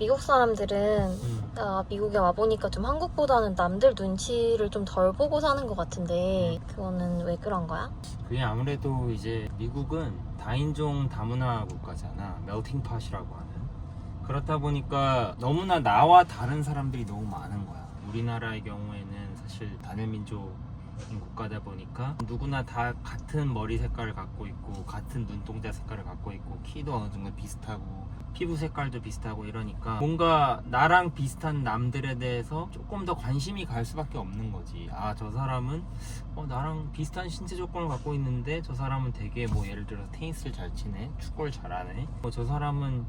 미국 사람들은 나 미국에 와보니까 좀 한국보다는 남들 눈치를 좀 덜 보고 사는 것 같은데 그거는 왜 그런 거야? 그게 아무래도 이제 미국은 다인종 다문화 국가잖아. 멜팅 팟이라고 하는. 그렇다 보니까 너무나 나와 다른 사람들이 너무 많은 거야. 우리나라의 경우에는 사실 단일민족인 국가다 보니까 누구나 다 같은 머리 색깔을 갖고 있고 같은 눈동자 색깔을 갖고 있고 키도 어느 정도 비슷하고 피부 색깔도 비슷하고 이러니까 뭔가 나랑 비슷한 남들에 대해서 조금 더 관심이 갈 수밖에 없는 거지. 아, 저 사람은 나랑 비슷한 신체 조건을 갖고 있는데 저 사람은 되게 뭐 예를 들어서 테니스를 잘 치네, 축구를 잘하네, 저 사람은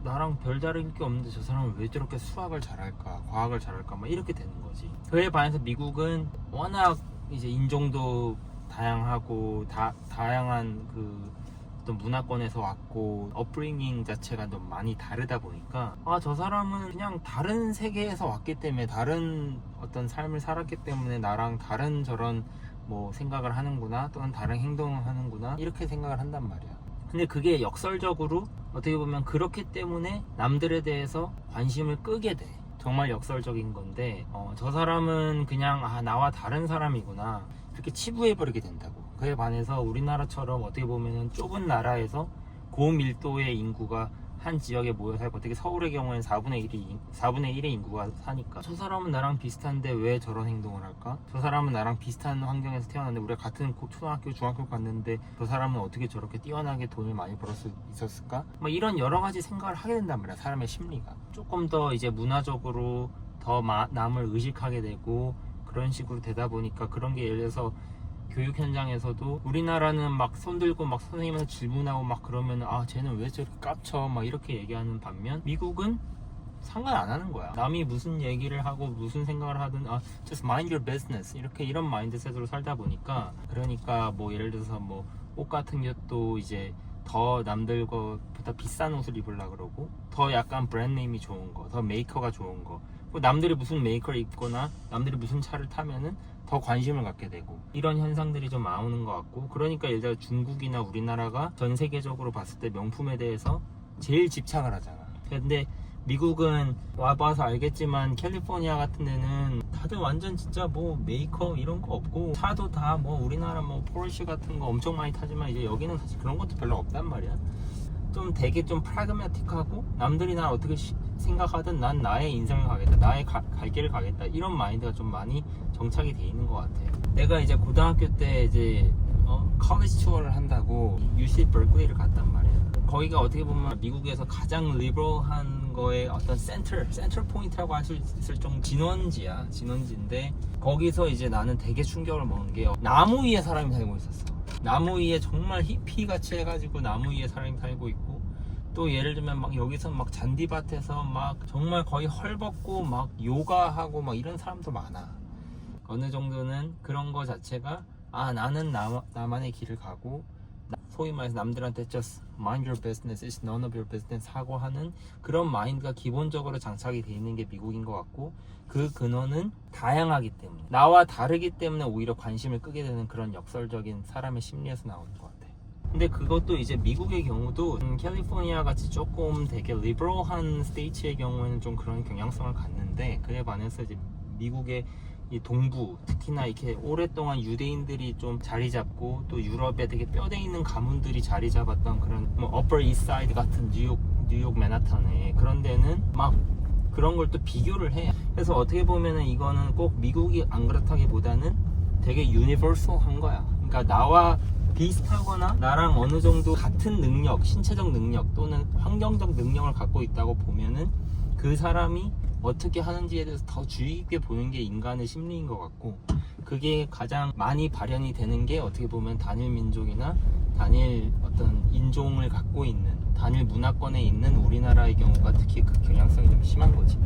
나랑 별다를 게 없는데 저 사람은 왜 저렇게 수학을 잘할까, 과학을 잘할까, 막 이렇게 되는 거지. 그에 반해서 미국은 워낙 이제 인종도 다양하고 다양한 그 어떤 문화권에서 왔고 업브링잉 자체가 너무 많이 다르다 보니까 저 사람은 그냥 다른 세계에서 왔기 때문에 다른 어떤 삶을 살았기 때문에 나랑 다른 저런 뭐 생각을 하는구나, 또는 다른 행동을 하는구나, 이렇게 생각을 한단 말이야. 근데 그게 역설적으로 어떻게 보면 그렇기 때문에 남들에 대해서 관심을 끄게 돼. 정말 역설적인 건데 저 사람은 그냥 나와 다른 사람이구나, 이렇게 치부해버리게 된다고. 그에 반해서 우리나라처럼 어떻게 보면 좁은 나라에서 고밀도의 인구가 한 지역에 모여 살고, 특히 서울의 경우에는 4분의 1의 인구가 사니까 저 사람은 나랑 비슷한데 왜 저런 행동을 할까? 저 사람은 나랑 비슷한 환경에서 태어났는데 우리가 같은 초등학교, 중학교 갔는데 저 사람은 어떻게 저렇게 뛰어나게 돈을 많이 벌을 수 있었을까? 뭐 이런 여러 가지 생각을 하게 된단 말이야, 사람의 심리가. 조금 더 이제 문화적으로 더 남을 의식하게 되고 그런 식으로 되다 보니까 그런 게 예를 들어서 교육 현장에서도 우리나라는 막 손들고 막 선생님한테 질문하고 막 그러면 쟤는 왜 저렇게 깝쳐 막 이렇게 얘기하는 반면 미국은 상관 안 하는 거야. 남이 무슨 얘기를 하고 무슨 생각을 하든 just mind your business, 이런 마인드셋으로 살다 보니까, 그러니까 뭐 예를 들어서 뭐 옷 같은 것도 이제 더 남들 것보다 비싼 옷을 입으려고 그러고, 더 약간 브랜드네임이 좋은 거, 더 메이커가 좋은 거, 남들이 무슨 메이커를 입거나 남들이 무슨 차를 타면은 더 관심을 갖게 되고, 이런 현상들이 좀 나오는 것 같고. 그러니까 예를 들어 중국이나 우리나라가 전 세계적으로 봤을 때 명품에 대해서 제일 집착을 하잖아. 근데 미국은 와봐서 알겠지만 캘리포니아 같은 데는 다들 완전 진짜 뭐 메이커 이런 거 없고, 차도 다 뭐 우리나라 뭐 포르쉐 같은 거 엄청 많이 타지만 이제 여기는 사실 그런 것도 별로 없단 말이야. 좀 되게 좀 프라그마틱하고, 남들이 날 어떻게 생각하든 난 나의 인생을 가겠다, 나의 갈 길을 가겠다, 이런 마인드가 좀 많이 정착이 돼 있는 것 같아. 내가 이제 고등학교 때 이제 college 투어를 한다고 UC 버클리를 갔단 말이야. 거기가 어떻게 보면 미국에서 가장 리버럴한 거의 어떤 센터 포인트라고 할 수 있을 정도 진원지인데, 거기서 이제 나는 되게 충격을 먹은 게 나무 위에 사람이 살고 있었어. 나무 위에 정말 히피같이 해가지고 나무 위에 사람이 살고 있고, 또 예를 들면 막 여기서 막 잔디밭에서 막 정말 거의 헐벗고 막 요가하고 막 이런 사람도 많아. 어느 정도는 그런 거 자체가 나는 나만의 길을 가고, 소위 말해서 남들한테 just mind your business, it's none of your business 하고 하는 그런 마인드가 기본적으로 장착이 돼 있는 게 미국인 것 같고, 그 근원은 다양하기 때문에, 나와 다르기 때문에 오히려 관심을 끄게 되는 그런 역설적인 사람의 심리에서 나오는 것 같아. 근데 그것도 이제 미국의 경우도 캘리포니아 같이 조금 되게 리버럴한 스테이트의 경우에는 좀 그런 경향성을 갖는데, 그에 반해서 이제 미국의 이 동부, 특히나 이렇게 오랫동안 유대인들이 좀 자리 잡고, 또 유럽에 되게 뼈대 있는 가문들이 자리 잡았던 그런 뭐 Upper East Side 같은 뉴욕 맨하탄에, 그런 데는 막 그런 걸 또 비교를 해. 그래서 어떻게 보면은 이거는 꼭 미국이 안 그렇다기보다는 되게 유니버설한 거야. 그러니까 나와 비슷하거나 나랑 어느 정도 같은 능력, 신체적 능력 또는 환경적 능력을 갖고 있다고 보면은 그 사람이 어떻게 하는지에 대해서 더 주의 깊게 보는 게 인간의 심리인 것 같고, 그게 가장 많이 발현이 되는 게 어떻게 보면 단일 민족이나 단일 어떤 인종을 갖고 있는 단일 문화권에 있는 우리나라의 경우가 특히 그 경향성이 좀 심한 거지.